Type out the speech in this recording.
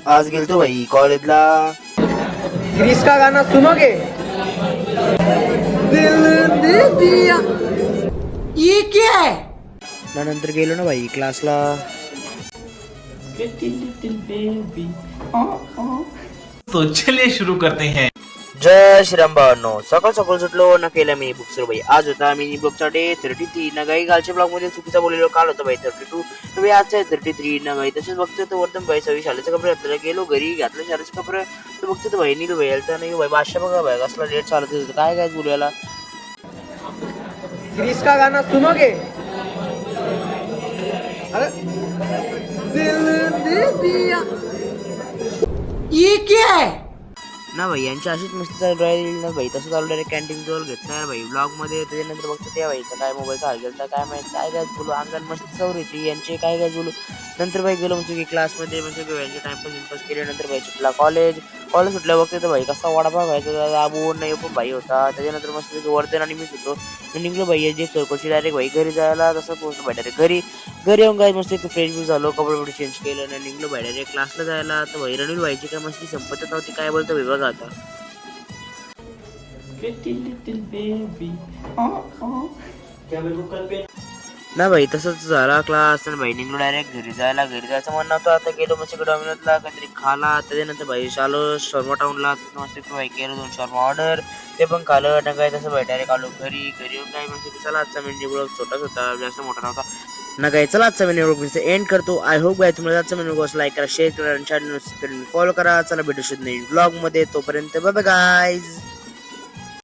आज गेलतो भाई कॉलेजला. क्रिस का गाना सुनोगे? दिल दे दिया. ये क्या है? नंतर गेलो ना भाई क्लासला. तो चलिए शुरू करते हैं. जय श्रीराम भावांनो. सकाळ सकाळ सुटलो न केलं मी बुक सुरू भाई. आज होता मिनी ब्लॉगचा डे 33. ना काही कालच्या ब्लॉग मध्ये चुकीचा बोललेलो. काल होता भाई 32. तर आजचा आहे 33 ना भाई. तसेच बघतोय तर वर्धन भाई सगळी शाळेचे कपडे घातलेले. गेलो घरी घातले शाळेचे कपडे. तर बघतोय तर भाई नील भाई आलता नाही भाई. बादशाह बघा भाई कसला लेट चालत होतं. काय काय बोलायला. क्रिस का गाना सुनोगे? अरे दिल दे दिया. ये क्या है? ना भाई यांची अशीच मस्ती चालू राहील ना भाई. तसं चालू डायरेक्ट कॅन्टीन जवळ घेतणार भाई ब्लॉग मध्ये. त्याच्यानंतर बघतो त्या भाईचा काय मोबाईलचा हाल गेलता काय माहित. काय काय बोलू अंगण मस्ती चालू होती यांचे. काय काय बोलू. नंतर भाई गेलो म्हणजे की क्लासमध्ये म्हणजे यांचे टाइमपास केल्यानंतर भाई सुटला कॉलेज सुटल्या बघते तर भाई कसा वडापाव व्हायचा दाबून नाही पण भाई होता. त्याच्यानंतर मस्त वर्धन आणि मीच होतो. मी निघलो भाई जे चौकशी डायरेक्ट भाई घरी जायला. तसं पोहोचलो भाई डायरेक्ट घरी येऊन काय मस्त फ्रेश बी झालो. कपडे चेंज केलं आणि निघलो भाई डायरेक्ट क्लासला जायला. तर भाई रणवीर व्हायची काय मस्ती संपतच नव्हती. काय बोलतो भाई बघा आता. ना भाई तसंच झाला क्लास. आणि भाई निघलो डायरेक्ट घरी जायचं म्हणणं होतं. आता गेलो मस्त डॉमिनोजला काहीतरी खाला. त्याच्यानंतर भाई आलो शॉर्मा टाऊनला. मस्त भाई केलं 2 शॉर्मा ऑर्डर. ते पण खालं ना काय. तसं भाई डायरेक्ट आलो घरी येऊन काय म्हणजे चला आजचा मेन्यू ब्लॉग छोटाच होता जास्त मोठा नव्हता ना काय. चला आजचा मेन्यू ब्लॉग मी एंड करतो. आय होप भाई तुम्हाला आजचा मेन्यू ब्लॉग लाईक करा शेअर करा आणि चॅनल फॉलो करा. चला भेटू शुद्ध ब्लॉग मध्ये. तोपर्यंत बाय बाय गाईज.